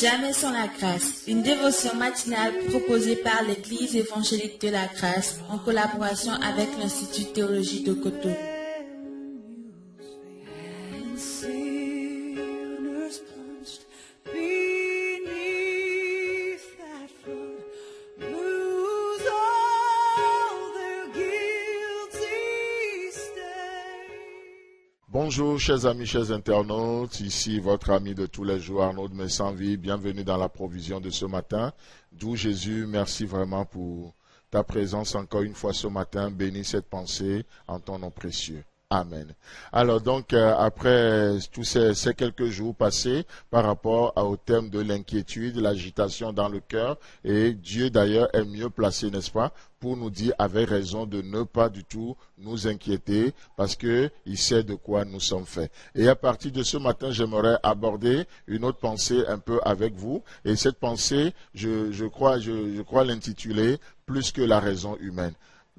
Jamais sans la grâce, une dévotion matinale proposée par l'Église évangélique de la grâce en collaboration avec l'Institut théologie de Cotonou. Bonjour chers amis, chers internautes, ici votre ami de tous les jours Arnaud de Messanville, bienvenue dans la provision de ce matin. D'où Jésus, merci vraiment pour ta présence encore une fois ce matin, bénis cette pensée en ton nom précieux. Amen. Alors donc, après tous ces quelques jours passés par rapport au thème de l'inquiétude, l'agitation dans le cœur, et Dieu d'ailleurs est mieux placé, n'est-ce pas, pour nous dire avec raison de ne pas du tout nous inquiéter parce que il sait de quoi nous sommes faits. Et à partir de ce matin, j'aimerais aborder une autre pensée un peu avec vous. Et cette pensée, je crois l'intituler « Plus que la raison humaine ».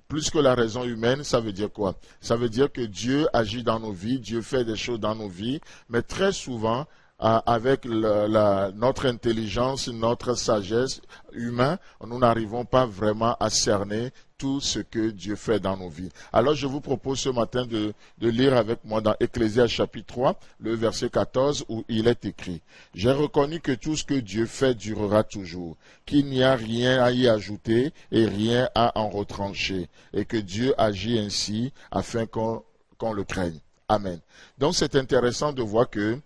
Plus que la raison humaine, ça veut dire quoi? Ça veut dire que Dieu agit dans nos vies, Dieu fait des choses dans nos vies, mais très souvent, avec notre intelligence, notre sagesse humaine, nous n'arrivons pas vraiment à cerner tout ce que Dieu fait dans nos vies. Alors je vous propose ce matin de lire avec moi dans Ecclésiaste chapitre 3, le verset 14, où il est écrit « J'ai reconnu que tout ce que Dieu fait durera toujours, qu'il n'y a rien à y ajouter et rien à en retrancher, et que Dieu agit ainsi afin qu'on le craigne. » Amen. Donc c'est intéressant de voir que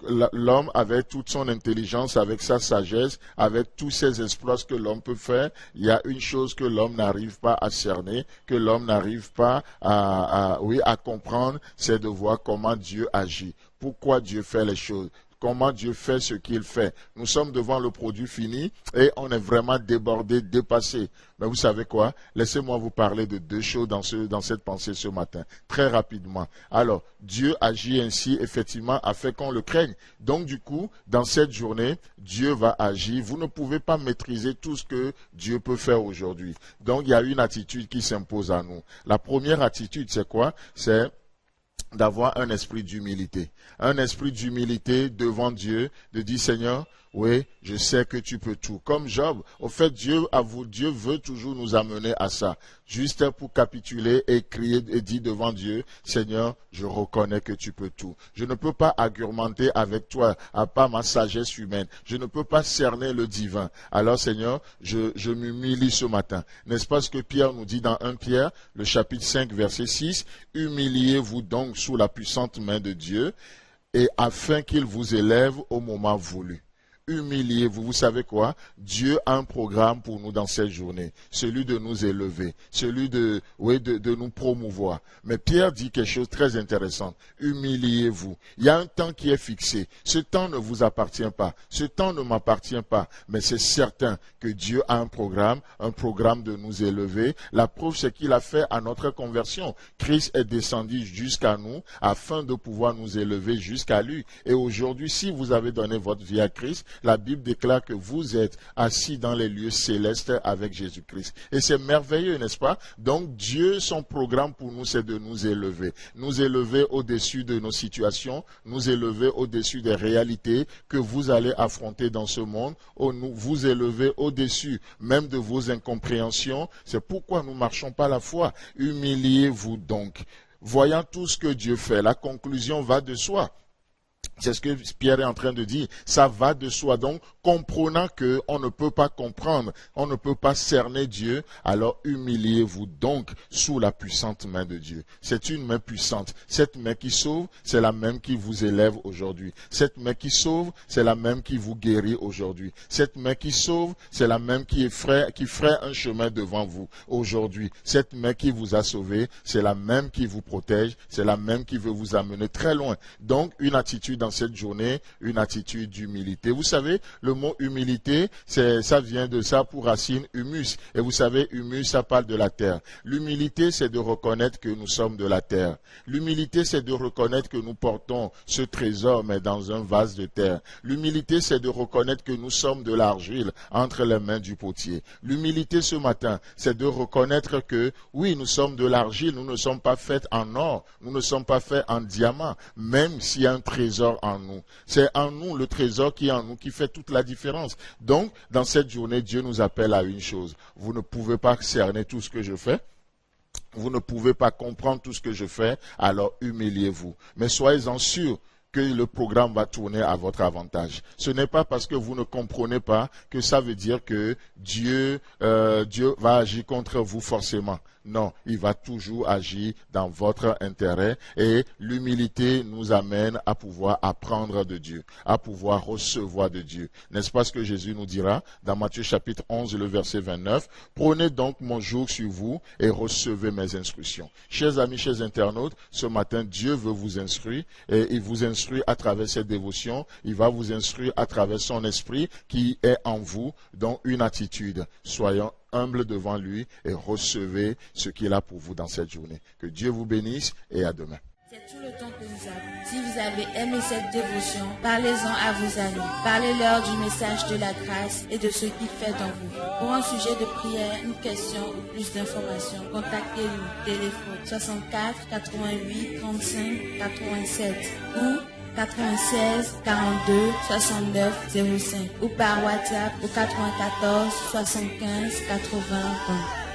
l'homme, avec toute son intelligence, avec sa sagesse, avec tous ses exploits que l'homme peut faire, il y a une chose que l'homme n'arrive pas à cerner, que l'homme n'arrive pas à comprendre, c'est de voir comment Dieu agit, pourquoi Dieu fait les choses. Comment Dieu fait ce qu'il fait. Nous sommes devant le produit fini et on est vraiment débordé, dépassé. Mais vous savez quoi? Laissez-moi vous parler de deux choses dans cette pensée ce matin, très rapidement. Alors, Dieu agit ainsi, effectivement, afin qu'on le craigne. Donc, du coup, dans cette journée, Dieu va agir. Vous ne pouvez pas maîtriser tout ce que Dieu peut faire aujourd'hui. Donc, il y a une attitude qui s'impose à nous. La première attitude, c'est quoi? C'est d'avoir un esprit d'humilité. Un esprit d'humilité devant Dieu, de dire Seigneur, oui, je sais que tu peux tout. Comme Job, au fait, Dieu veut toujours nous amener à ça. Juste pour capituler et crier et dire devant Dieu, Seigneur, je reconnais que tu peux tout. Je ne peux pas argumenter avec toi, à part ma sagesse humaine. Je ne peux pas cerner le divin. Alors, Seigneur, je m'humilie ce matin. N'est-ce pas ce que Pierre nous dit dans 1 Pierre, le chapitre 5, verset 6, humiliez-vous donc sous la puissante main de Dieu, et afin qu'il vous élève au moment voulu. Humiliez-vous. Vous savez quoi? Dieu a un programme pour nous dans cette journée. Celui de nous élever. Celui de nous promouvoir. Mais Pierre dit quelque chose de très intéressant. Humiliez-vous. Il y a un temps qui est fixé. Ce temps ne vous appartient pas. Ce temps ne m'appartient pas. Mais c'est certain que Dieu a un programme de nous élever. La preuve, c'est qu'il a fait à notre conversion. Christ est descendu jusqu'à nous afin de pouvoir nous élever jusqu'à lui. Et aujourd'hui, si vous avez donné votre vie à Christ, la Bible déclare que vous êtes assis dans les lieux célestes avec Jésus-Christ. Et c'est merveilleux, n'est-ce pas? Donc Dieu, son programme pour nous, c'est de nous élever. Nous élever au-dessus de nos situations, nous élever au-dessus des réalités que vous allez affronter dans ce monde, vous élever au-dessus même de vos incompréhensions. C'est pourquoi nous ne marchons pas la foi. Humiliez-vous donc. Voyant tout ce que Dieu fait, la conclusion va de soi. C'est ce que Pierre est en train de dire. Ça va de soi. Donc, comprenant qu'on ne peut pas comprendre, on ne peut pas cerner Dieu, alors humiliez-vous donc sous la puissante main de Dieu. C'est une main puissante. Cette main qui sauve, c'est la même qui vous élève aujourd'hui. Cette main qui sauve, c'est la même qui vous guérit aujourd'hui. Cette main qui sauve, c'est la même qui ferait un chemin devant vous aujourd'hui. Cette main qui vous a sauvé, c'est la même qui vous protège, c'est la même qui veut vous amener très loin. Donc, une attitude dans cette journée, une attitude d'humilité. Vous savez, le mot humilité, ça vient de ça pour racine humus. Et vous savez, humus, ça parle de la terre. L'humilité, c'est de reconnaître que nous sommes de la terre. L'humilité, c'est de reconnaître que nous portons ce trésor, mais dans un vase de terre. L'humilité, c'est de reconnaître que nous sommes de l'argile entre les mains du potier. L'humilité ce matin, c'est de reconnaître que, oui, nous sommes de l'argile, nous ne sommes pas faits en or, nous ne sommes pas faits en diamant, même s'il y a un trésor trésor en nous. C'est en nous, le trésor qui est en nous, qui fait toute la différence. Donc, dans cette journée, Dieu nous appelle à une chose. Vous ne pouvez pas cerner tout ce que je fais. Vous ne pouvez pas comprendre tout ce que je fais, alors humiliez-vous. Mais soyez-en sûrs que le programme va tourner à votre avantage. Ce n'est pas parce que vous ne comprenez pas que ça veut dire que Dieu va agir contre vous forcément. Non, il va toujours agir dans votre intérêt et l'humilité nous amène à pouvoir apprendre de Dieu, à pouvoir recevoir de Dieu. N'est-ce pas ce que Jésus nous dira dans Matthieu chapitre 11, le verset 29? Prenez donc mon joug sur vous et recevez mes instructions. Chers amis, chers internautes, ce matin, Dieu veut vous instruire et il vous instruit à travers cette dévotion. Il va vous instruire à travers son esprit qui est en vous, dont une attitude. Soyons humble devant lui et recevez ce qu'il a pour vous dans cette journée. Que Dieu vous bénisse et à demain. C'est tout le temps que nous avons. Si vous avez aimé cette dévotion, parlez-en à vos amis. Parlez-leur du message de la grâce et de ce qu'il fait dans vous. Pour un sujet de prière, une question ou plus d'informations, contactez-nous. Téléphone 64 88 35 87 ou 96 42 69 05 ou par WhatsApp au 94 75 80 20.